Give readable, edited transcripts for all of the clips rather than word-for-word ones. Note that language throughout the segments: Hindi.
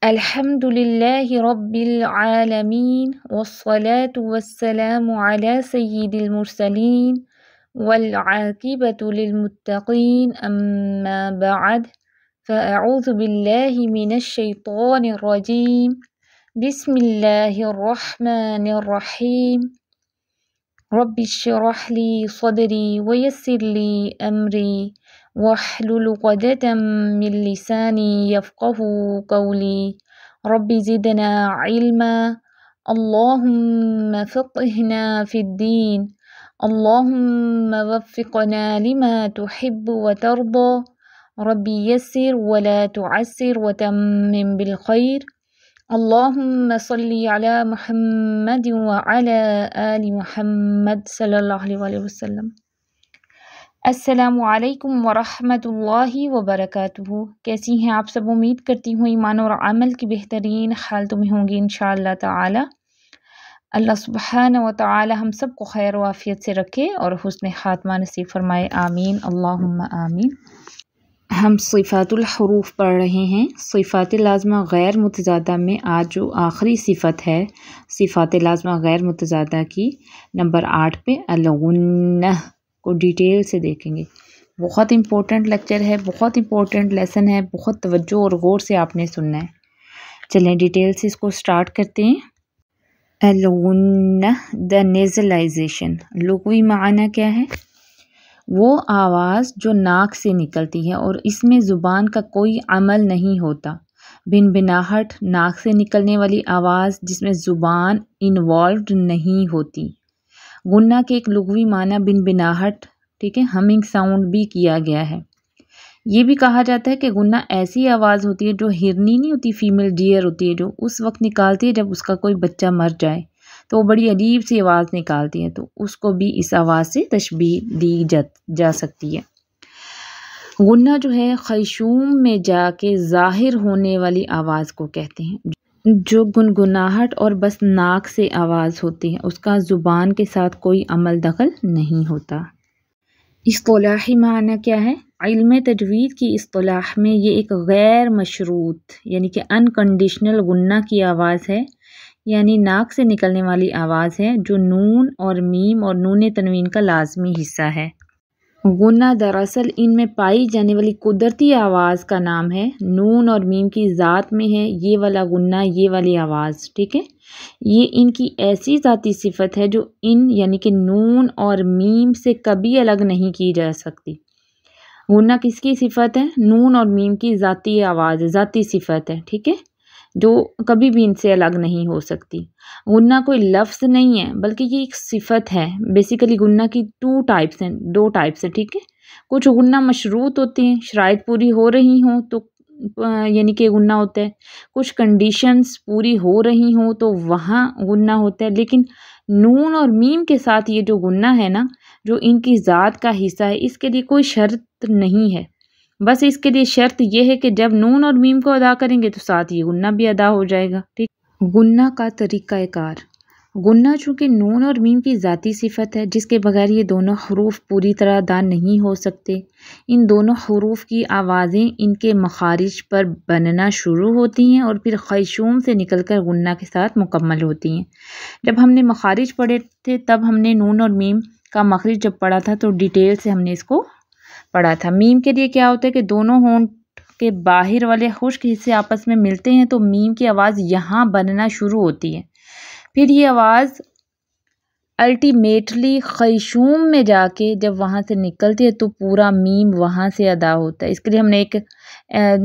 अल्हम्दुलिल्लाहि रब्बिल आलमीन वस्सलातु वस्सलामु अला सय्यिदिल मुरसलीन वल आक़िबतु लिल मुत्तक़ीन अम्मा बअद फ़अऊज़ु बिल्लाहि मिनश शैतानिर रजीम बिस्मिल्लाहिर रहमानिर रहीम रब्बिश्रह ली सदरी वयस्सिर ली अमरी वहलुल उक़दतम मिन लिसानी यफ़क़हू क़ौली रब्बि ज़िदना इल्मा अल्लाहुम्मा फ़क़्हिना फ़िद्दीन अल्लाहुम्मा वफ़्फ़िक़ना लिमा तुहिब्बु व तर्दा रब्बि यस्सिर वला तुअस्सिर वतम्मिम बिल खैर अल्लाहुम्मा सल्लि अला मुहम्मद व अला आलि मुहम्मद सल्लल्लाहु अलैहि वसल्लम। अस्सलामु अलैकुम व रहमतुल्लाहि व बरकातुहू। कैसी हैं आप सब? उम्मीद करती हूँ ईमान और अमल की बेहतरीन हालतों में होंगी इंशाअल्लाह ताला। अल्लाह सुब्हानहु व तआला हम सब को खैर व आफियत से रखे और हुस्न खात्मा नसीब फरमाए, आमीन अल्लाहुम्मा आमीन। हम सिफ़ातुल हुरूफ पढ़ रहे हैं। सिफ़ात लाज़िमा गैर मुतज़ादा में आज जो आखिरी सिफ़त है सिफ़ात लाज़िमा गैर मुतज़ादा की नंबर 8 पे अल-गुन्नह को डिटेल से देखेंगे। बहुत इम्पोर्टेंट लेक्चर है, बहुत इम्पोर्टेंट लेसन है, बहुत तवज्जो और गौर से आपने सुनना है। चलें डिटेल से इसको स्टार्ट करते हैं। अल-गुन्नह द नेज़लाइजेशन, लुग़वी माना क्या है? वो आवाज़ जो नाक से निकलती है और इसमें ज़ुबान का कोई अमल नहीं होता। भिनभिनाहट, नाक से निकलने वाली आवाज़ जिसमें ज़ुबान इन्वॉल्व्ड नहीं होती। गुन्ना के एक लुग़वी माना भिनभिनाहट, ठीक है, हमिंग साउंड भी किया गया है। ये भी कहा जाता है कि गुन्ना ऐसी आवाज़ होती है जो हिरनी नहीं होती, फीमेल डियर होती है, जो उस वक्त निकालती है जब उसका कोई बच्चा मर जाए तो वो बड़ी अजीब सी आवाज़ निकालती है, तो उसको भी इस आवाज़ से तशबीह दी जा सकती है। गुन्ना जो है खैशूम में जाके ज़ाहिर होने वाली आवाज़ को कहते हैं। जो गुनगुनाहट और बस नाक से आवाज़ होती है, उसका ज़ुबान के साथ कोई अमल दखल नहीं होता। इस्तिलाही माना क्या है? इल्म तजवीद की इस्तिलाह में ये एक गैर मशरूत यानी कि अनकंडीशनल गुन्ना की आवाज़ है, यानी नाक से निकलने वाली आवाज़ है जो नून और मीम और नून तनवीन का लाजमी हिस्सा है। गुन्ना दरअसल इनमें पाई जाने वाली कुदरती आवाज़ का नाम है। नून और मीम की ज़ात में है ये वाला गुन्ना, ये वाली आवाज़, ठीक है। ये इनकी ऐसी ज़ाती सिफत है जो इन यानी कि नून और मीम से कभी अलग नहीं की जा सकती। गुन्ना किसकी सिफत है? नून और मीम की ज़ाती आवाज़, ज़ाती सिफत है, ठीक है, जो कभी भी इनसे अलग नहीं हो सकती। गुन्ना कोई लफ्ज़ नहीं है बल्कि ये एक सिफत है। बेसिकली गुन्ना की दो टाइप्स हैं, ठीक है। कुछ गुन्ना मशरूत होते हैं, शराइत पूरी हो रही हों तो यानी कि गुन्ना होता है। कुछ कंडीशंस पूरी हो रही हों तो वहाँ गुन्ना होता है। लेकिन नून और मीम के साथ ये जो गुन्ना है ना, जो इनकी ज़ात का हिस्सा है, इसके लिए कोई शर्त नहीं है। बस इसके लिए शर्त यह है कि जब नून और मीम को अदा करेंगे तो साथ ये गुन्ना भी अदा हो जाएगा, ठीक। गुन्ना का तरीक़ाकार। गुन्ना चूँकि नून और मीम की ज़ाती सिफत है जिसके बगैर ये दोनों हरूफ पूरी तरह अदा नहीं हो सकते। इन दोनों हरूफ की आवाज़ें इनके मखारिज पर बनना शुरू होती हैं और फिर खैशूम से निकलकर गुन्ना के साथ मुकम्मल होती हैं। जब हमने मखारिज पढ़े थे तब हमने नून और मीम का मखरिज जब पढ़ा था तो डिटेल से हमने इसको पढ़ा था। मीम के लिए क्या होता है कि दोनों होंठ के बाहर वाले खुश्क हिस्से आपस में मिलते हैं तो मीम की आवाज़ यहाँ बनना शुरू होती है। फिर ये आवाज़ अल्टीमेटली खैशूम में जाके जब वहाँ से निकलती है तो पूरा मीम वहाँ से अदा होता है। इसके लिए हमने एक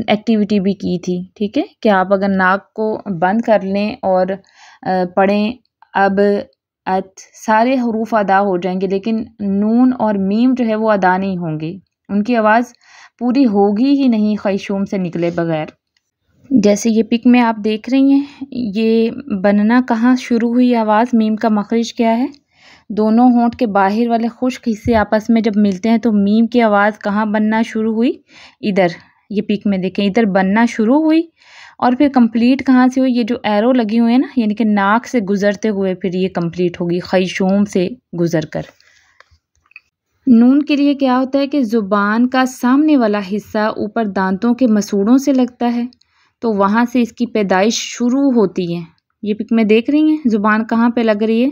एक्टिविटी भी की थी, ठीक है, कि आप अगर नाक को बंद कर लें और पढ़ें अब अत, सारे हरूफ अदा हो जाएंगे लेकिन नून और मीम जो है वो अदा नहीं होंगे, उनकी आवाज़ पूरी होगी ही नहीं खैशूम से निकले बगैर। जैसे ये पिक में आप देख रही हैं, ये बनना कहाँ शुरू हुई आवाज़, मीम का मखरिज क्या है? दोनों होंठ के बाहर वाले खुश्क हिस्से आपस में जब मिलते हैं तो मीम की आवाज़ कहाँ बनना शुरू हुई? इधर, ये पिक में देखें, इधर बनना शुरू हुई और फिर कंप्लीट कहाँ से हुई? ये जो एरो लगी हुई है ना, यानी कि नाक से गुजरते हुए फिर ये कंप्लीट होगी खैशूम से गुजर कर। नून के लिए क्या होता है कि ज़ुबान का सामने वाला हिस्सा ऊपर दांतों के मसूड़ों से लगता है तो वहाँ से इसकी पैदाइश शुरू होती है। ये पिक में देख रही हैं ज़ुबान कहाँ पे लग रही है।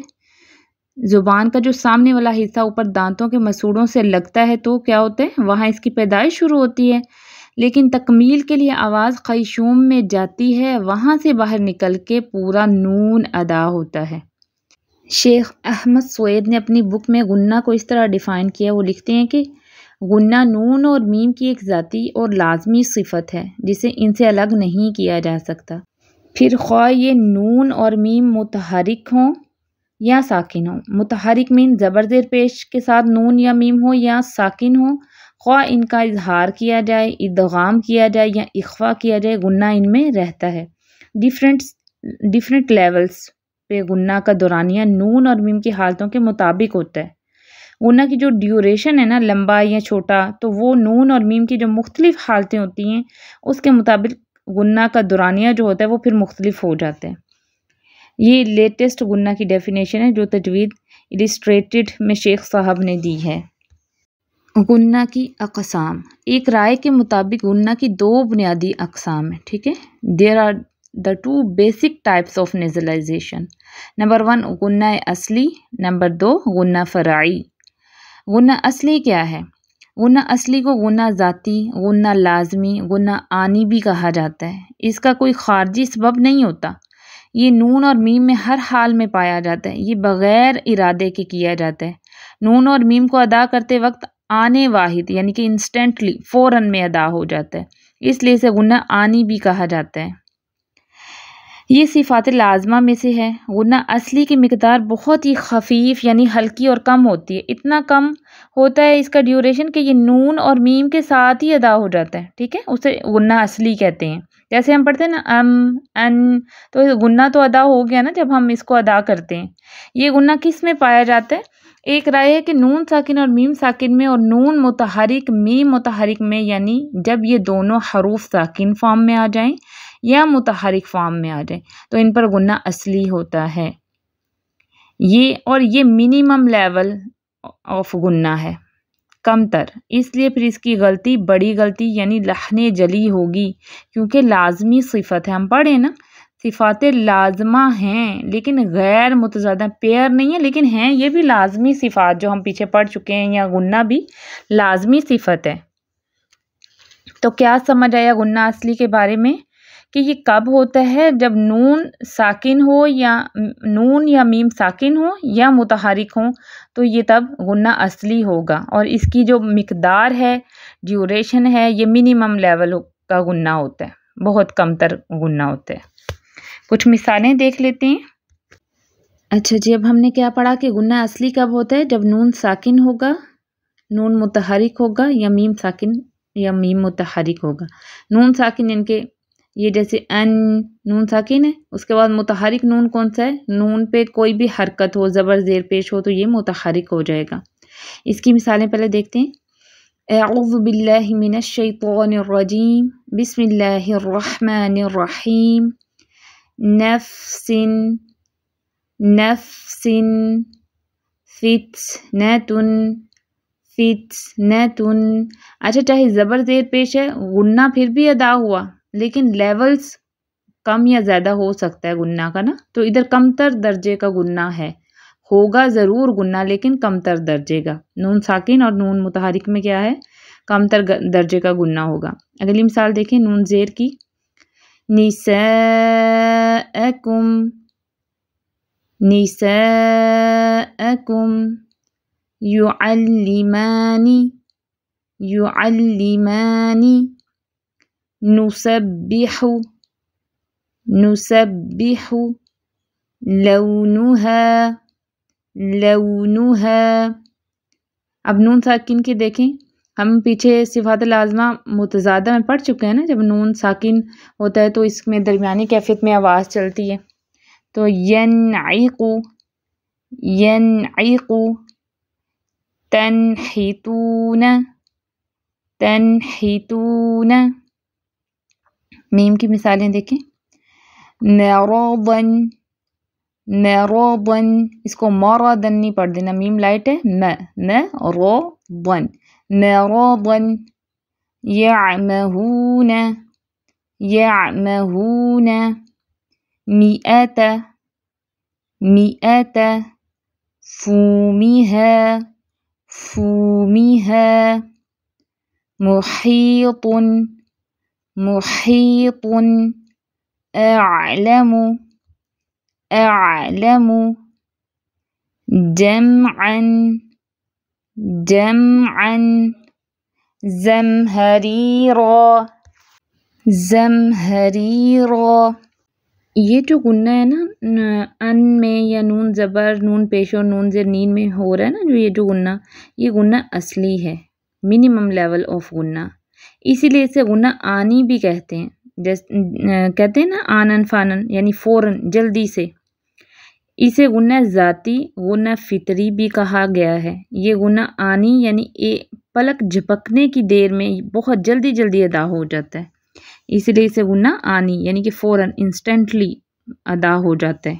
ज़ुबान का जो सामने वाला हिस्सा ऊपर दांतों के मसूड़ों से लगता है तो क्या होता है, वहाँ इसकी पैदाइश शुरू होती है। लेकिन तकमील के लिए आवाज़ ख़यशूम में जाती है, वहाँ से बाहर निकल के पूरा नून अदा होता है। शेख अहमद सुएद ने अपनी बुक में गुन्ना को इस तरह डिफ़ाइन किया। वो लिखते हैं कि गुन्ना नून और मीम की एक ज़ाती और लाजमी सिफत है जिसे इनसे अलग नहीं किया जा सकता। फिर ख्वाह ये नून और मीम मुतहरिक हों या साकिन हो। मुतहरिक मीन ज़बर ज़ेर पेश के साथ नून या मीम हो या साकिन हो, ख्वाह इनका इजहार किया जाए, इदगाम किया जाए या इख्फा किया जाए, गुन्ना इनमें रहता है। डिफरेंट लेवल्स पे गुन्ना का दौरानिया नून और मीम की हालतों के मुताबिक होता है। गुन्ना की जो ड्यूरेशन है ना, लंबा या छोटा, तो वो नून और मीम की जो मुख्तलिफ हालतें होती हैं उसके मुताबिक गुन्ना का दौरानिया जो होता है वो फिर मुख्तलिफ हो जाता है। ये लेटेस्ट गुन्ना की डेफिनेशन है जो तजवीद इलिस्ट्रेटेड में शेख साहब ने दी है। गुन्ना की अक़साम, एक राय के मुताबिक गुन्ना की दो बुनियादी अक़साम है। ठीक है, there are the two basic types of nasalisation. Number 1 गुन्ना असली, नंबर 2 गुन्ना फ़राई। गुन्ना असली क्या है? गुन्ना असली को गुन्ना ज़ाती, गुन्ना लाजमी, गुन्ना आनी भी कहा जाता है। इसका कोई खारजी सबब नहीं होता। ये नून और मीम में हर हाल में पाया जाता है। ये बग़ैर इरादे के किया जाता है। नून और मीम को अदा करते वक्त आने वाहिद यानी कि इंस्टेंटली फ़ौरन में अदा हो जाता है, इसलिए इसे गुन्ना आनी भी कहा जाता है। ये सिफ़ात लाज़मा में से है। गुन्ना असली की मिक़दार बहुत ही खफ़ीफ़ यानी हल्की और कम होती है। इतना कम होता है इसका ड्यूरेशन कि ये नून और मीम के साथ ही अदा हो जाता है। ठीक है, उसे गुन्ना असली कहते हैं। जैसे हम पढ़ते हैं ना अन, तो गुन्ना तो अदा हो गया ना जब हम इसको अदा करते हैं। ये गुन्ना किस में पाया जाता है? एक राय है कि नून साकिन और मीम साकिन में और नून मुतहरिक मीम मुतहरिक में, यानी जब ये दोनों हरूफ साकिन फॉर्म में आ जाएं या मुतहरिक फॉर्म में आ जाए तो इन पर गुन्ना असली होता है। ये मिनिमम लेवल ऑफ गुन्ना है, कमतर, इसलिए फिर इसकी गलती बड़ी गलती यानी लहने जली होगी क्योंकि लाजमी सिफत है। हम पढ़े ना, सिफ़ात लाजमा हैं लेकिन गैर मुतज़ादा, पेयर नहीं है लेकिन हैं ये भी लाजमी सिफ़ात जो हम पीछे पढ़ चुके हैं। या गुन्ना भी लाजमी सिफत है। तो क्या समझ आया गुन्ना असली के बारे में कि ये कब होता है? जब नून साकिन हो या नून या मीम साकिन हो या मुतहरिक हो, तो ये तब गुन्ना असली होगा। और इसकी जो मिक़दार है, ड्यूरेशन है, ये मिनिमम लेवल का गुन्ना होता है, बहुत कमतर गुन्ना होता है। कुछ मिसालें देख लेते हैं। अच्छा जी, अब हमने क्या पढ़ा कि गुन्ना असली कब होता है? जब नून साकिन होगा, नून मुतहरिक होगा या मीम साकिन या मीम मुतहरिक होगा। नून साकिन इनके ये जैसे अन नून साकिन है, उसके बाद मुतहरिक नून कौन सा है? नून पे कोई भी हरकत हो, ज़बर ज़ेर पेश हो तो ये मुतहरिक हो जाएगा। इसकी मिसालें पहले देखते हैं। अऊज़ु बिल्लाहि मिनश शैतानिर रजीम, बिस्मिल्लाहिर रहमानिर रहीम, नफ्सिन नफ्सिन, फित्नतुन फित्नतुन। अच्छा, चाहे ज़बर ज़ेर पेश है, गुन्ना फिर भी अदा हुआ लेकिन लेवल्स कम या ज़्यादा हो सकता है गुन्ना का ना, तो इधर कमतर दर्जे का गुन्ना है। होगा ज़रूर गुन्ना लेकिन कमतर दर्जे का। नून साकिन और नून मुतहरिक में क्या है? कमतर दर्जे का गुन्ना होगा। अगली मिसाल देखें नून ज़ेर की। निसाअकुम, निसाअकुम, युअल्लिमानी, युअल्लिमानी, नुसब्बिहु, नुसब्बिहु, लौनुहा, लौनुहा। अब नून साकिन के देखें, हम पीछे सिफ़ात लाज़िमा मुतज़ादा में पढ़ चुके हैं ना, जब नून साकिन होता है तो इसमें दरमियानी कैफियत में आवाज़ चलती है। तो यनइक़ु, यनइक़ु, तनहितून, तनहितून। मीम की मिसालें देखें। मरदन, मरदन, इसको मरदन नहीं पढ़ देना, मीम लाइट है। मरदन, मरदन। यअमहून, यअमहून मिअत मिअत फूमिह फूमिह मुहीतुन मुहीतुन अअलमु अअलमु जमअन जमअन ज़महरीरा ज़महरीरा। ये जो गुन्ना है ना अन में या नून ज़बर नून पेशो नून ज़ेर नीन में हो रहा है ना, जो ये जो गुन्ना, ये गुन्ना असली है, मिनिमम लेवल ऑफ गुन्ना, इसीलिए इसे गुन्ना आनी भी कहते हैं। कहते हैं ना आनन फानन, यानी फ़ौरन जल्दी से। इसे गुन्ना ज़ाती गुन्ना फ़ितरी भी कहा गया है। ये गुन्ना आनी यानी पलक झपकने की देर में बहुत जल्दी जल्दी अदा हो जाता है, इसलिए इसे गुन्ना आनी यानी कि फ़ौरन इंस्टेंटली अदा हो जाता है।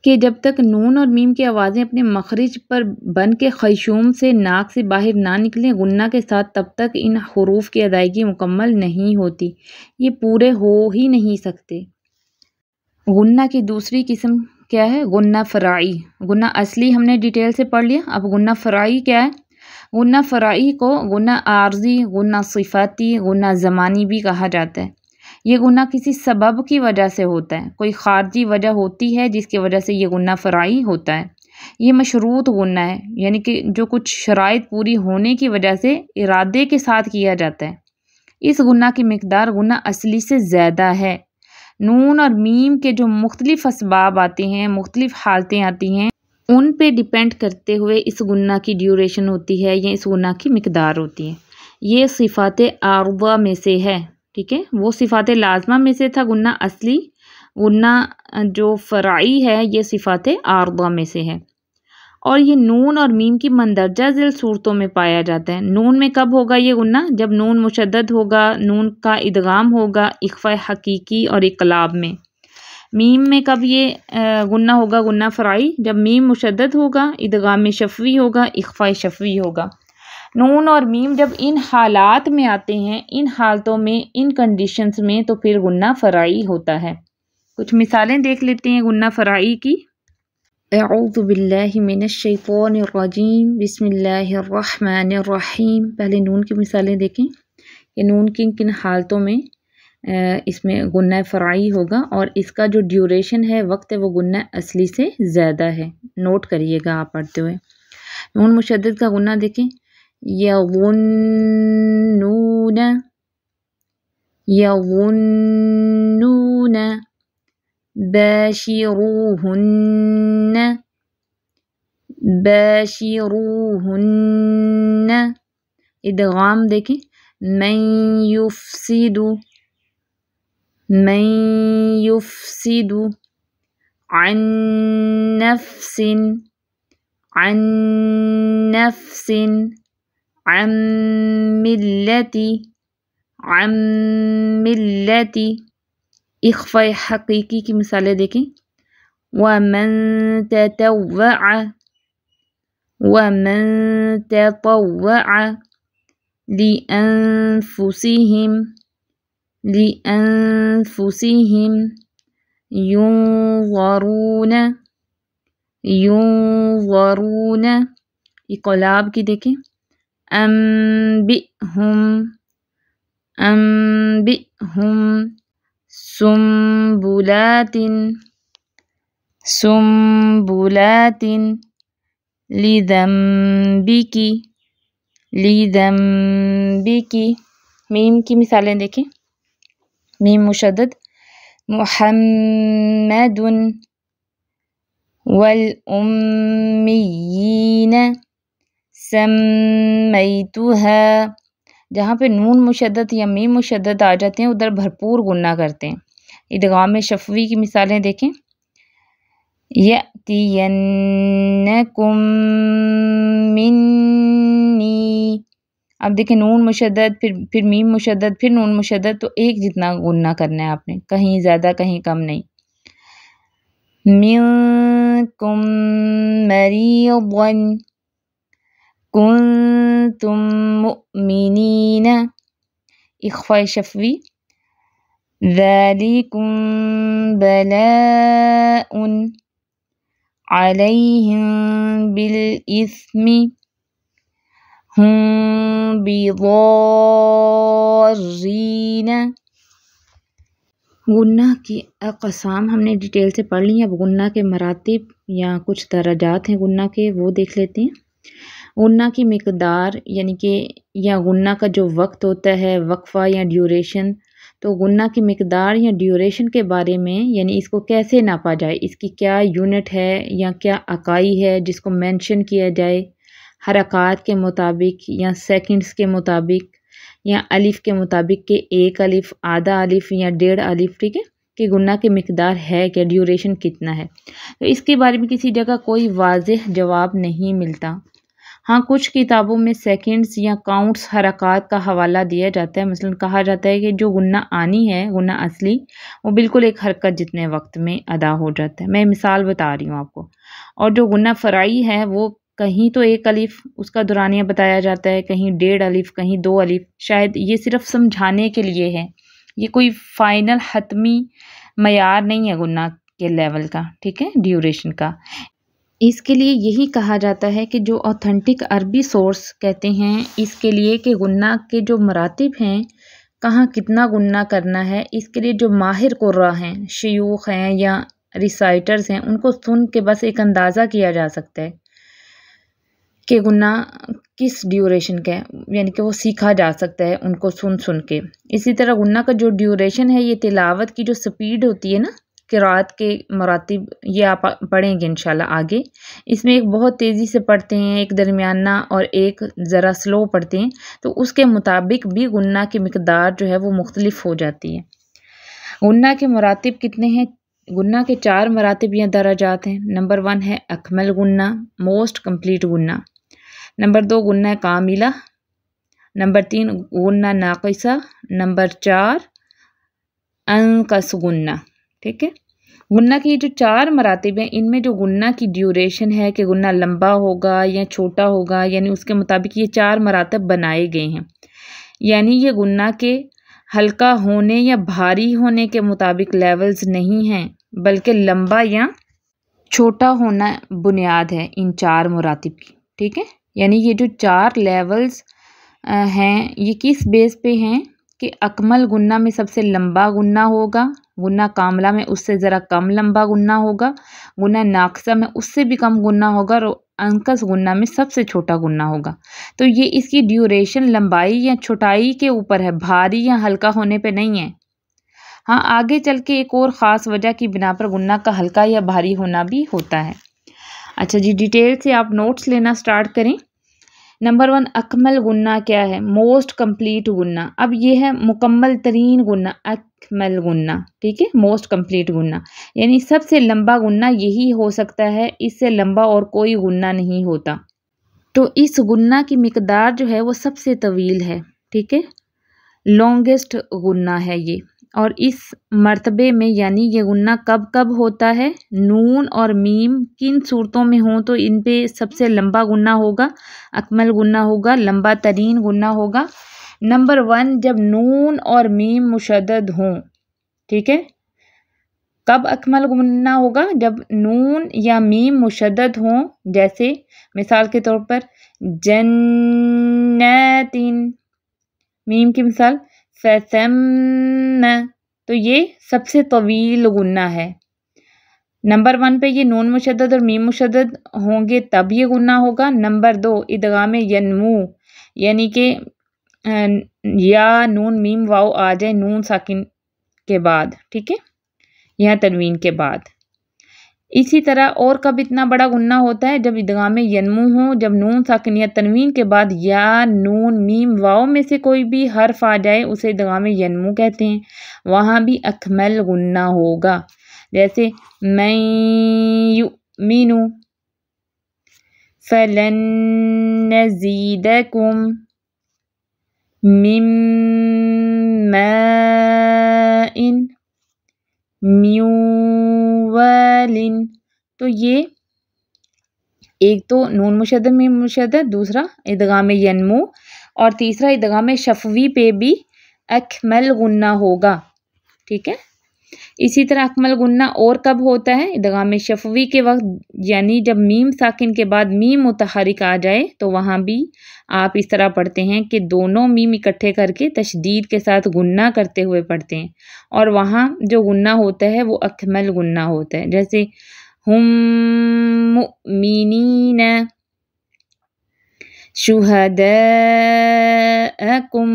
कि जब तक नून और मीम की आवाज़ें अपने मखरिज पर बन के खयशूम से नाक से बाहर ना निकलें गुन्ना के साथ, तब तक इन हुरूफ की अदायगी मुकम्मल नहीं होती, ये पूरे हो ही नहीं सकते। गुन्ना की दूसरी किस्म क्या है? गुन्ना फ़राई। गुन्ना असली हमने डिटेल से पढ़ लिया, अब गुन्ना फ़राई क्या है? गुन्ना फ़राई को गुन्ना आर्जी, गुन्ना सिफ़ाती, गुन्ना ज़मानी भी कहा जाता है। ये गुन्ना किसी सबब की वजह से होता है, कोई ख़ारजी वजह होती है जिसकी वजह से ये गुन्ना फ़राई होता है। ये मशरूत गुन्ना है, यानी कि जो कुछ शराइत पूरी होने की वजह से इरादे के साथ किया जाता है। इस गुन्ना की मिक़दार गुन्ना असली से ज़्यादा है। नून और मीम के जो मुख्तलिफ़ असबाब आते हैं, मुख्तलिफ़ हालतें आती हैं, उन पे डिपेंड करते हुए इस गुन्ना की ड्यूरेशन होती है या इस गुन्ना की मिक़दार होती है। ये सिफ़ात आर्ज़ा में से है, ठीक है। वो सिफ़ात लाज़िमा में से था गुन्ना असली, गुन्ना जो फ़राई है ये सिफ़ात आर्ज़ा में से है। और ये नून और मीम की मंदरजा ज़िल सूरतों में पाया जाता है। नून में कब होगा ये गुन्ना? जब नून मुशद्दद होगा, नून का इदगाम होगा इख्फ़ा हकीकी और इक़लाब में। मीम में कब ये गुन्ना होगा, गुन्ना फ़राई? जब मीम मुशद्दद होगा, इदगाम शफ़वी होगा, इख्फ़ा शफ़वी होगा। नून और मीम जब इन हालात में आते हैं, इन हालतों में, इन कंडीशंस में, तो फिर गुन्ना फ़राई होता है। कुछ मिसालें देख लेते हैं गुन्ना फ़राई की। अऊज़ु बिल्लाहि मिनश्शैतानिर रजीम, बिस्मिल्लाहिर रहमानिर रहीम। पहले नून की मिसालें देखें कि नून किन किन हालतों में इसमें गुन्ना फ़राई होगा और इसका जो ड्यूरेशन है, वक्त है, वो गुन्ना असली से ज़्यादा है। नोट करिएगा आप पढ़ते हुए। नून मुशद्दद का गुन्ना देखें, यज़ुन्नून यज़ुन्नून बाशिरूहुन्न बाशिरूहुन्न। इदगाम देखें, मन युफ्सिदु अन नफ्सिन अन नफ्सिन अन मिल्लति। इख्फ़ा हकीकी की मिसालें देखें, वमन ततव्वअ लिअन्फुसिहिम युनज़रून। इक़लाब की देखें, अम्बिहुम सुम्बुलातिन लिदम्बिकी। मीम की मिसालें देखें, मीम मुशद्दद, मुहम्मदुन वल उम्मीयीन सम्मैतुहा। जहाँ पे नून मुशद्दद या मीम मुशद्दद आ जाते हैं उधर भरपूर गुन्ना करते हैं। इदगाम शफ़वी की मिसालें देखें, यअतियन्नकुम मिन्नी। अब देखें नून मुशद्दद, फिर मीम मुशद्दद, फिर नून मुशद्दद, तो एक जितना गुन्ना करना है आपने, कहीं ज़्यादा कहीं कम नहीं। मिनकुम मरीदन कुन्तुम मुमिनीन। इख्फ़ा शफ़वी, ज़ालिकुम बलाउन अलैहिम बिल इस्मि हुम बिज़ार्रीन। गुन्ना की अक़साम हमने डिटेल से पढ़ ली है। अब गुन्ना के मरातिब या कुछ दर्जात हैं गुन्ना के, वो देख लेते हैं। गुन्ना की मिक़दार यानी कि या गुन्ना का जो वक्त होता है, वक्फ़ा या ड्यूरेशन, तो गुन्ना की मिक़दार या ड्यूरेशन के बारे में यानी इसको कैसे नापा जाए, इसकी क्या यूनिट है या क्या इकाई है जिसको मेंशन किया जाए, हरकत के मुताबिक या सेकंड्स के मुताबिक या अलिफ के मुताबिक के एक अलिफ, आधा अलिफ या डेढ़ अलिफ, ठीक है, कि गुन्ना की मिक़दार है क्या, ड्यूरेशन कितना है। तो इसके बारे में किसी जगह कोई वाज़ेह जवाब नहीं मिलता। हाँ, कुछ किताबों में सेकंड्स या काउंट्स हरकत का हवाला दिया जाता है। मसलन कहा जाता है कि जो गुन्ना आनी है, गुन्ना असली, वो बिल्कुल एक हरकत जितने वक्त में अदा हो जाता है। मैं मिसाल बता रही हूँ आपको। और जो गुन्ना फ़राई है वो कहीं तो एक अलिफ उसका दुरानिया बताया जाता है, कहीं डेढ़ अलिफ, कहीं दो अलिफ। शायद ये सिर्फ समझाने के लिए है, ये कोई फ़ाइनल हतमी मयार नहीं है गुन्ना के लेवल का, ठीक है, ड्यूरेशन का। इसके लिए यही कहा जाता है कि जो ऑथेंटिक अरबी सोर्स कहते हैं इसके लिए कि गुन्ना के जो मरातिब हैं, कहाँ कितना गुन्ना करना है, इसके लिए जो माहिर कुर्रा हैं, शयूख हैं या रिसाइटर्स हैं, उनको सुन के बस एक अंदाज़ा किया जा सकता है कि गुन्ना किस ड्यूरेशन का है, यानी कि वो सीखा जा सकता है उनको सुन सुन के। इसी तरह गुन्ना का जो ड्यूरेशन है, ये तिलावत की जो स्पीड होती है ना, क़िराअत के मरातिब, ये आप पढ़ेंगे इंशाल्लाह आगे। इसमें एक बहुत तेज़ी से पढ़ते हैं, एक दरमियाना और एक ज़रा स्लो पढ़ते हैं, तो उसके मुताबिक भी गुन्ना की मिक़दार जो है वो मुख्तलिफ हो जाती है। गुन्ना के मरातिब कितने हैं? गुन्ना के 4 मरातिब या दराजात हैं। नंबर 1 है अकमल गुन्ना, मोस्ट कंप्लीट गुन्ना। नंबर 2 गुन्ना कामिला। नंबर 3 गुन्ना नाक़िसा। नंबर 4 अनक़स गुन्ना, ठीक है। गुन्ना की जो 4 मरातिब हैं, इनमें जो गुन्ना की ड्यूरेशन है कि गुन्ना लंबा होगा या छोटा होगा, यानी उसके मुताबिक ये 4 मरातब बनाए गए हैं। यानी ये गुन्ना के हल्का होने या भारी होने के मुताबिक लेवल्स नहीं हैं, बल्कि लंबा या छोटा होना बुनियाद है इन 4 मरातिब की, ठीक है। यानी ये जो 4 लेवल्स हैं, ये किस बेस पे हैं कि अकमल गुन्ना में सबसे लंबा गुन्ना होगा, गुन्ना कामला में उससे ज़रा कम लंबा गुन्ना होगा, गुन्ना नाक़सा में उससे भी कम गुन्ना होगा और अनक़स गुन्ना में सबसे छोटा गुन्ना होगा। तो ये इसकी ड्यूरेशन लंबाई या छोटाई के ऊपर है, भारी या हल्का होने पे नहीं है। हाँ, आगे चल के एक और ख़ास वजह की बिना पर गुन्ना का हल्का या भारी होना भी होता है। अच्छा जी, डिटेल से आप नोट्स लेना स्टार्ट करें। नंबर 1 अकमल गुन्ना क्या है? मोस्ट कंप्लीट गुन्ना। अब ये है मुकम्मल तरीन गुन्ना, अकमल गुन्ना, ठीक है, मोस्ट कंप्लीट गुन्ना, यानी सबसे लंबा गुन्ना यही हो सकता है, इससे लंबा और कोई गुन्ना नहीं होता। तो इस गुन्ना की मिक़दार जो है वो सबसे तवील है, ठीक है, लॉन्गेस्ट गुन्ना है ये। और इस मर्तबे में यानी ये गुन्ना कब कब होता है? नून और मीम किन सूरतों में हों तो इन पे सबसे लंबा गुन्ना होगा, अकमल गुन्ना होगा, लंबा तरीन गुन्ना होगा। नंबर 1 जब नून और मीम मुशद्दद हों, ठीक है। कब अकमल गुन्ना होगा? जब नून या मीम मुशद्दद हों, जैसे मिसाल के तौर पर जन्नतिन, मीम की मिसाल फसम, तो ये सबसे तवील गुन्ना है। नंबर 1 पे ये नून मुशद्दद और मीम मुशद्दद होंगे तब ये गुन्ना होगा। नंबर 2 इदगाम यनमू, यानी कि या नून मीम वाव आ जाए नून साकिन के बाद, ठीक है, यहाँ तनवीन के बाद। इसी तरह और कब इतना बड़ा गुन्ना होता है? जब इदगाम यनमू हो, जब नून साकिन या तनवीन के बाद या नून मीम वाव में से कोई भी हर्फ आ जाए, उसे इदगाम यनमू कहते हैं। वहाँ भी अकमल गुन्ना होगा, जैसे मैं युमिनु फलन नज़ीदकुम मिन माइन म्यूवालिन। तो ये एक तो नून मुशद्दद मीम मुशद्दद, दूसरा इदगाम यनमू और तीसरा इदगाम शफवी पे भी अकमल गुन्ना होगा, ठीक है। इसी तरह अकमल गुन्ना और कब होता है? इदगाम शफवी के वक्त, यानी जब मीम साकिन के बाद मीम मुतहरिक आ जाए तो वहाँ भी आप इस तरह पढ़ते हैं कि दोनों मीम इकट्ठे करके तशदीद के साथ गुन्ना करते हुए पढ़ते हैं, और वहाँ जो गुन्ना होता है वो अकमल गुन्ना होता है। जैसे हुम मुमिनीन शुहदाअकुम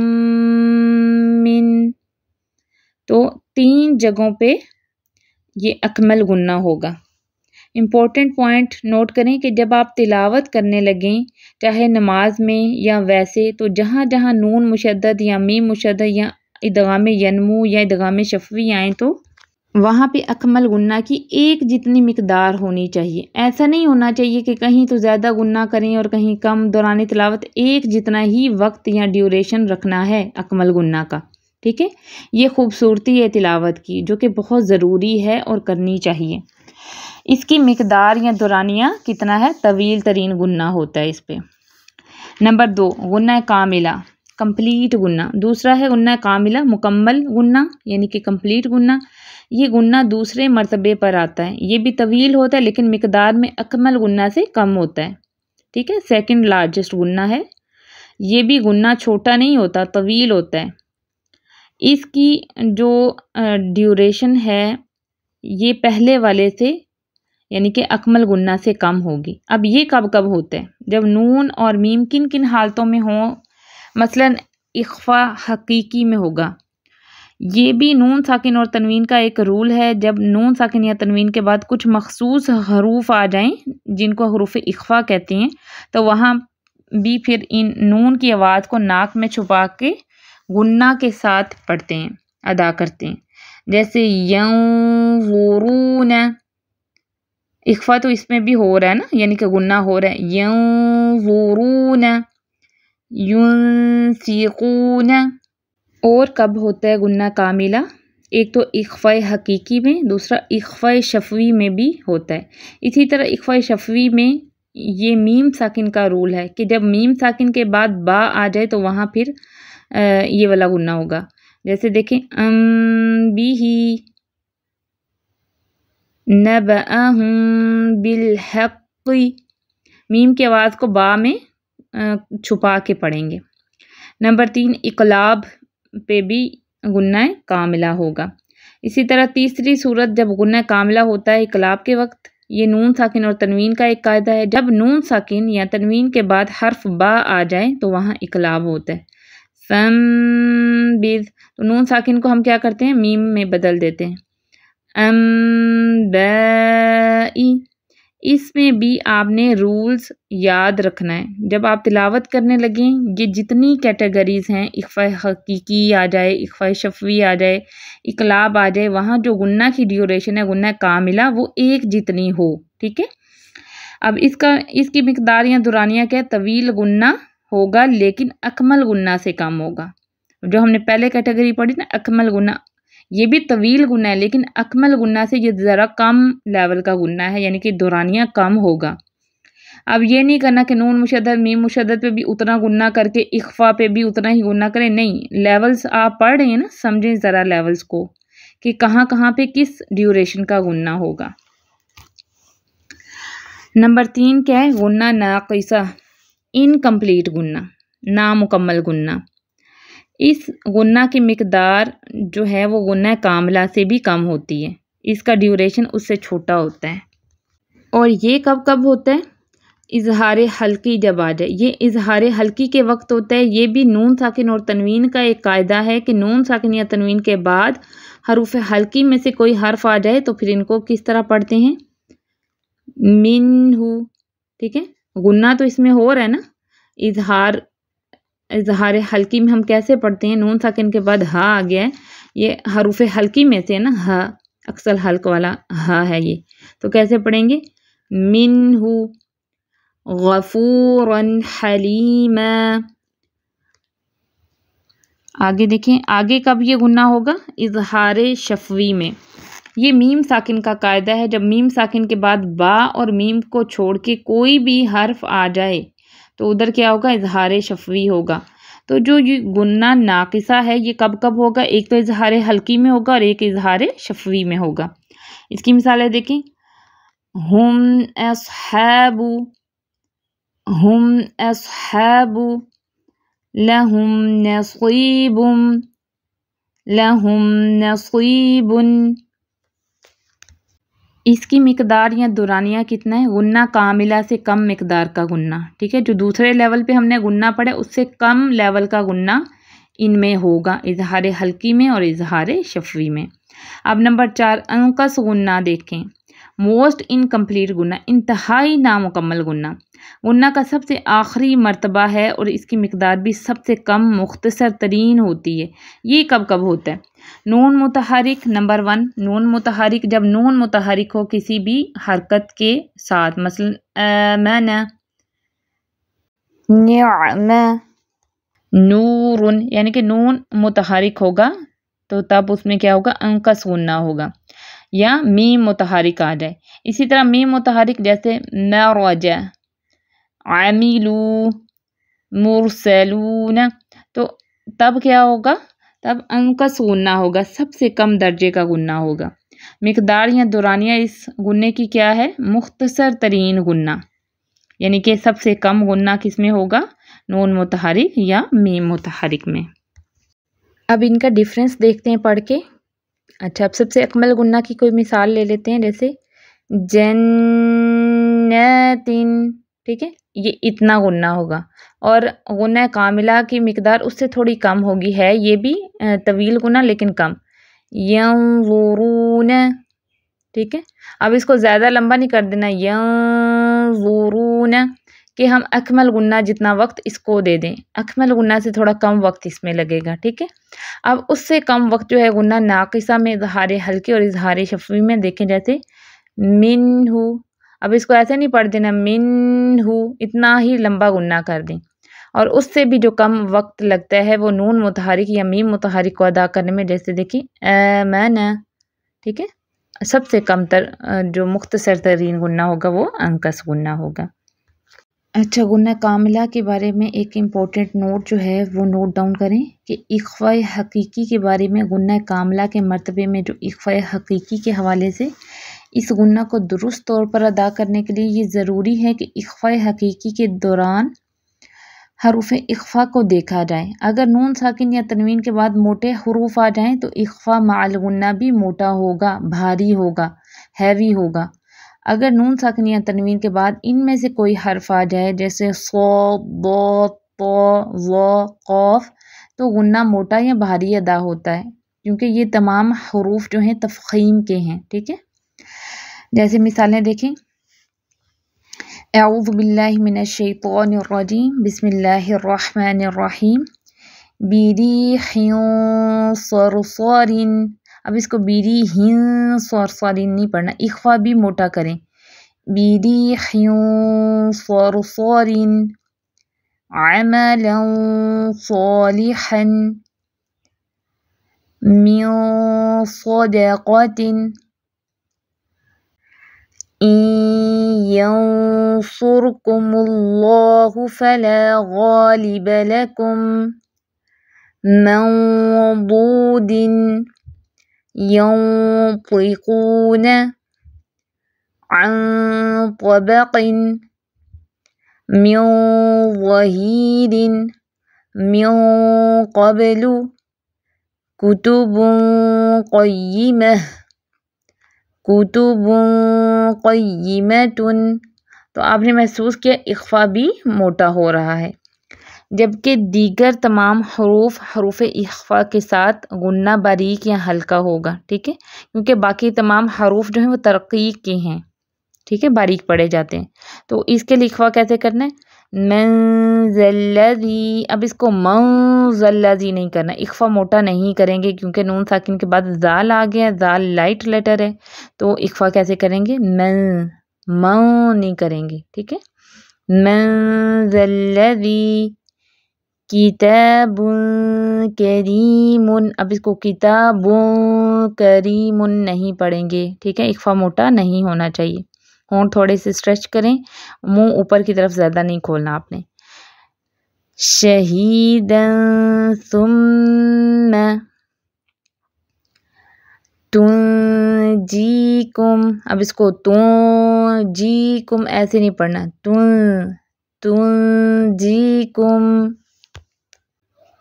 मिन, तो 3 जगहों पे ये अकमल गुन्ना होगा। इम्पोर्टेंट पॉइंट नोट करें कि जब आप तिलावत करने लगें, चाहे नमाज में या वैसे, तो जहाँ जहाँ नून मुशद्दद या मीम मुशद्दद या इदगाम यनमू या इदगाम शफवी आए तो वहाँ पे अकमल गुन्ना की एक जितनी मिकदार होनी चाहिए। ऐसा नहीं होना चाहिए कि कहीं तो ज़्यादा गुन्ना करें और कहीं कम। दौरान तिलावत एक जितना ही वक्त या ड्यूरेशन रखना है अकमल गुन्ना का, ठीक है। ये खूबसूरती है तिलावत की जो कि बहुत ज़रूरी है और करनी चाहिए। इसकी मिकदार या दौरानिया कितना है? तवील तरीन गुन्ना होता है इस पे। नंबर 2 गुन्ना कामिला, कंप्लीट गुन्ना। दूसरा है गुन्ना कामिला, मुकम्मल गुन्ना यानी कि कंप्लीट गुन्ना। ये गुन्ना दूसरे मर्तबे पर आता है, ये भी तवील होता है लेकिन मिकदार में अकमल गुन्ना से कम होता है, ठीक है। सेकंड लार्जेस्ट गुन्ना है, ये भी गुन्ना छोटा नहीं होता, तवील होता है। इसकी जो ड्यूरेशन है ये पहले वाले से यानी कि अकमल गुन्ना से कम होगी। अब ये कब कब होता है? जब नून और मीम किन किन हालतों में हो, मसलन इख्फा हकीकी में होगा। ये भी नून साकिन और तनवीन का एक रूल है, जब नून साकिन या तनवीन के बाद कुछ मखसूस हरूफ आ जाएं जिनको हरूफ इख्फा कहते हैं, तो वहाँ भी फिर इन नून की आवाज़ को नाक में छुपा के गुन्ना के साथ पढ़ते हैं, अदा करते हैं। जैसे यंज़ुरून, इख्फा तो इसमें भी हो रहा है ना, यानी कि गुन्ना हो रहा है। यंज़ुरून, युनफिकून। और कब होता है गुन्ना कामिला? एक तो इख्फा हकीकी में, दूसरा इख्फा शफवी में भी होता है। इसी तरह इख्फा शफवी में ये मीम साकिन का रूल है कि जब मीम साकिन के बाद बा आ जाए तो वहाँ फिर ये वाला गुन्ना होगा। जैसे देखें बिही नबअहुम बिलहक़्क़ि, मीम की आवाज़ को बा में छुपा के पढ़ेंगे। नंबर 3 इक़लाब पे भी गुन्ना कामिला होगा। इसी तरह तीसरी सूरत जब गुन्ना कामिला होता है इक़लाब के वक्त, ये नून साकिन और तनवीन का एक कायदा है। जब नून साकिन या तनवीन के बाद हर्फ बा आ जाए तो वहाँ इक़लाब होता है। फम्बिज़, तो नून साकिन को हम क्या करते हैं? मीम में बदल देते हैं। अम्बाई, इसमें भी आपने रूल्स याद रखना है। जब आप तिलावत करने लगें, ये जितनी कैटेगरीज हैं, इख्फा हकीकी आ जाए, इख्फा शफवी आ जाए, इक़लाब आ जाए, वहाँ जो गुन्ना की ड्यूरेशन है गुन्ना कामिला वो एक जितनी हो, ठीक है। अब इसकी मिकदार या दुरानिया क्या है? तवील गुन्ना होगा लेकिन अकमल गुन्ना से कम होगा। जो हमने पहले कैटेगरी पढ़ी ना अकमल गुन्ना, ये भी तवील गुन्ना है लेकिन अकमल गुन्ना से ये ज़रा कम लेवल का गुन्ना है, यानी कि दुरानिया कम होगा। अब ये नहीं करना कि नून मुशद्दद मीम मुशद्दद पे भी उतना गुन्ना करके इख्फा पे भी उतना ही गुन्ना करें, नहीं। लेवल्स आप पढ़ रहे हैं ना, समझें ज़रा लेवल्स को कि कहाँ कहाँ पे किस ड्यूरेशन का गुन्ना होगा। नंबर 3 क्या है? गुन्ना नाक़िसा, इनकम्प्लीट गुन्ना, नामुकम्मल गुन्ना। इस गुन्ना की मिकदार जो है वो गुन्ना कामिला से भी कम होती है, इसका ड्यूरेशन उससे छोटा होता है। और ये कब कब होता है? इजहार हल्की जब आ जाए, ये इजहार हल्की के वक्त होता है। ये भी नून साकिन और तनवीन का एक कायदा है कि नून साकिन या तनवीन के बाद हरूफ हल्की में से कोई हर्फ आ जाए तो फिर इनको किस तरह पढ़ते हैं? मिन्हु, ठीक है। गुन्ना तो इसमें हो रहा है ना, इजहार हल्की में हम कैसे पढ़ते हैं? नून साकिन के बाद हा आ गया है, ये हरूफ हल्की में से है ना, हा अक्सर हल्क वाला हा है ये, तो कैसे पढ़ेंगे? मिन्हु गफूरन हलीमा। आगे देखें, आगे कब ये गुन्ना होगा? इजहार शफवी में। ये मीम साकिन का कायदा है, जब मीम साकिन के बाद बा और मीम को छोड़ के कोई भी हर्फ आ जाए तो उधर क्या होगा? इजहार शफवी होगा। तो जो ये गुन्ना नाकिसा है ये कब कब होगा, एक तो इजहार हल्की में होगा और एक इजहार शफवी में होगा। इसकी मिसालें देखें, हुम अस्हाबु, हुम अस्हाबु, लहुम नसीबुम, लहुम नसीबुन। इसकी मिकदार या दुरानिया कितना है, गुन्ना कामिला से कम मिकदार का गुन्ना, ठीक है। जो दूसरे लेवल पे हमने गुन्ना पढ़ा उससे कम लेवल का गुन्ना इनमें होगा, इजहार हल्की में और इजहार शफवी में। अब नंबर 4 अंकस गुन्ना देखें, मोस्ट इनकम्प्लीट गुन्ना, इंतहाई नामुकम्मल गुन्ना, गुन्ना का सबसे आखिरी मर्तबा है और इसकी मिकदार भी सबसे कम मुख्तसर तरीन होती है। ये कब कब होता है, नून मुतहरिक नंबर 1, नून मुतहरिक जब नून मुतहरिक हो किसी भी हरकत के साथ, मसलन आमना, निअमा, नूरुन, यानी कि नून मुतहरिक होगा तो तब उसमें क्या होगा, अंकस गुन्ना होगा, या मीम मुतहरिक आ जाए। इसी तरह मीम मुतहरिक जैसे मरजा, आमिलू, मुरसलून, तो तब क्या होगा, तब अंकस गुन्ना होगा, सबसे कम दर्जे का गुन्ना होगा। मिकदार या दुरानिया इस गुन्ने की क्या है, मुख्तसर तरीन गुन्ना, यानी कि सबसे कम गुन्ना किस में होगा, नून मुतहरिक या मीम मुतहरिक में। अब इनका डिफरेंस देखते हैं पढ़ के। अच्छा, अब सबसे अकमल गुन्ना की कोई मिसाल ले लेते हैं, जैसे जन्नतिन, ठीक है, ये इतना गुन्ना होगा, और गुन्ना कामिला की मिकदार उससे थोड़ी कम होगी, है ये भी तवील गुन्ना लेकिन कम, यंज़ुरून, ठीक है। अब इसको ज़्यादा लंबा नहीं कर देना, यंज़ुरून, कि हम अकमल गुन्ना जितना वक्त इसको दे दें, अकमल गुन्ना से थोड़ा कम वक्त इसमें लगेगा, ठीक है। अब उससे कम वक्त जो है गुन्ना नाकिसा में इजहार हल्के और इजहार शफवी में देखें, जैसे मिन्हु, अब इसको ऐसे नहीं पढ़ देना, मिन्हु, इतना ही लंबा गुन्ना कर दें, और उससे भी जो कम वक्त लगता है वो नून मुतहरिक या मीम मुतहरिक को अदा करने में, जैसे देखिए आमना, ठीक है। सबसे कम तर जो मुख्तसर तरीन गुन्ना होगा वो अंकस गुन्ना होगा। अच्छा, गुन्ना कामिला के बारे में एक इम्पोर्टेंट नोट जो है वो नोट डाउन करें कि इख्फा हकीकी के बारे में, गुन्ना कामिला के मर्तबे में जो इख्फा हकीकी के हवाले से इस गुन्ना को दुरुस्त तौर पर अदा करने के लिए ये ज़रूरी है कि इख्फा हकीकी के दौरान हरूफ इख्फा को देखा जाए। अगर नून साकिन या तनवीन के बाद मोटे हरूफ आ जाएं तो इख्फा माल गुन्ना भी मोटा होगा, भारी होगा, हैवी होगा। अगर नून साकिन या तनवीन के बाद इनमें से कोई हर्फ आ जाए, जैसे सो, दो, तो, ज़, क़ाफ, तो गुन्ना मोटा या भारी अदा होता है, क्योंकि ये तमाम हरूफ जो हैं तफ़ख़ीम के हैं, ठीक है। जैसे मिसालें देखें, अऊज़ु बिल्लाहि मिनश शैतानिर रजीम, बिस्मिल्लाहिर रहमानिर रहीम, बिरीहिन सरसरिन, अब इसको बिरीहिन सरसरिन नहीं पढ़ना, इख्फा भी मोटा करें, बिरीहिन सरसरिन, अमलन सालिहन, मिन सदक़तिन, यंसुरकुमुल्लाहु फला गालिब लकुम, मंदूदिन, यंतिकून अन तबक़िन, मिन ज़हीरिन, मिन क़ब्लु, कुतुबुन क़य्यिमह, कुतुबुन क़य्यिमतुन। तो आपने महसूस किया इख्फा भी मोटा हो रहा है, जबकि दीगर तमाम हरूफ इख्फा के साथ गुन्ना बारीक या हल्का होगा, ठीक है, क्योंकि बाकी तमाम हरूफ जो हैं वो तरक़ीक़ के हैं, ठीक है, बारीक पढ़े जाते हैं। तो इसके लिए इख्फा कैसे करना है, मंज़ल्लज़ी, अब इसको मंज़ल्लज़ी नहीं करना, इख्फा मोटा नहीं करेंगे क्योंकि नून साकिन के बाद ज़ाल आ गया, ज़ाल लाइट लेटर है, तो इख्फा कैसे करेंगे, मं नहीं करेंगे, ठीक है। मंज़ल्लज़ी किताबुन करीमुन, अब इसको किताबुन करीमुन नहीं पढ़ेंगे, ठीक है, इख्फा मोटा नहीं होना चाहिए। होंठ थोड़े से स्ट्रेच करें, मुंह ऊपर की तरफ ज़्यादा नहीं खोलना आपने। शहीदन सुम्मा तुंजीकुम। अब इसको तुंजीकुम ऐसे नहीं पढ़ना, तुंजीकुम।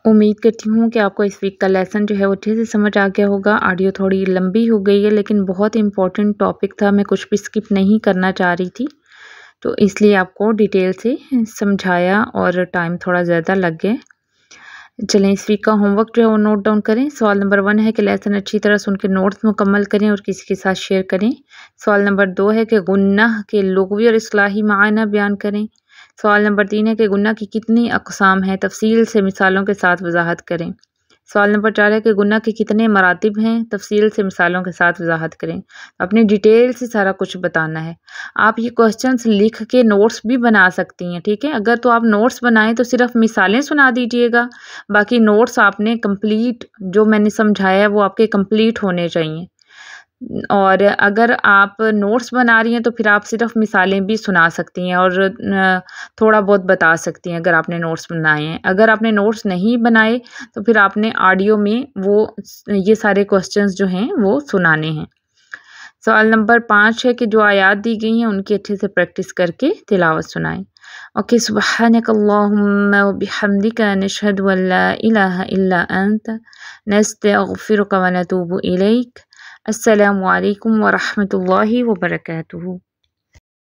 उम्मीद करती हूँ कि आपको इस वीक का लेसन जो है वो अच्छे से समझ आ गया होगा। ऑडियो थोड़ी लंबी हो गई है लेकिन बहुत इंपॉर्टेंट टॉपिक था, मैं कुछ भी स्किप नहीं करना चाह रही थी, तो इसलिए आपको डिटेल से समझाया और टाइम थोड़ा ज़्यादा लग गया। चलें, इस वीक का होमवर्क जो है वो नोट डाउन करें। सवाल नंबर 1 है कि लेसन अच्छी तरह सुन के नोट्स मुकम्मल करें और किसी के साथ शेयर करें। सवाल नंबर 2 है कि गुन्नाह के लुग़वी और इस्लाही मायना बयान करें। सवाल नंबर 3 है कि गुन्नाह की कितनी अक़साम हैं, तफसील से मिसालों के साथ वजाहत करें। सवाल नंबर 4 है कि गुनाह के कितने मरातिब हैं, तफसील से मिसालों के साथ वजाहत करें। अपनी डिटेल से सारा कुछ बताना है। आप ये क्वेश्चंस लिख के नोट्स भी बना सकती हैं, ठीक है। अगर तो आप नोट्स बनाएं तो सिर्फ मिसालें सुना दीजिएगा, बाकी नोट्स आपने कंप्लीट जो मैंने समझाया है वो आपके कंप्लीट होने चाहिए। और अगर आप नोट्स बना रही हैं तो फिर आप सिर्फ मिसालें भी सुना सकती हैं और थोड़ा बहुत बता सकती हैं अगर आपने नोट्स बनाए हैं। अगर आपने नोट्स नहीं बनाए तो फिर आपने ऑडियो में वो ये सारे क्वेश्चंस जो हैं वो सुनाने हैं। सवाल नंबर 5 है कि जो आयात दी गई हैं उनकी अच्छे से प्रैक्टिस करके तिलावत सुनाएं। ओके, सुब्हानकल्लाहुम्मा व बिहम्दिका नशहदु अन ला इलाहा इल्ला अंत नस्तगफिरुका व नतूबु इलैक। अस्सलामु अलैकुम व रहमतुल्लाहि व बरकातुहू।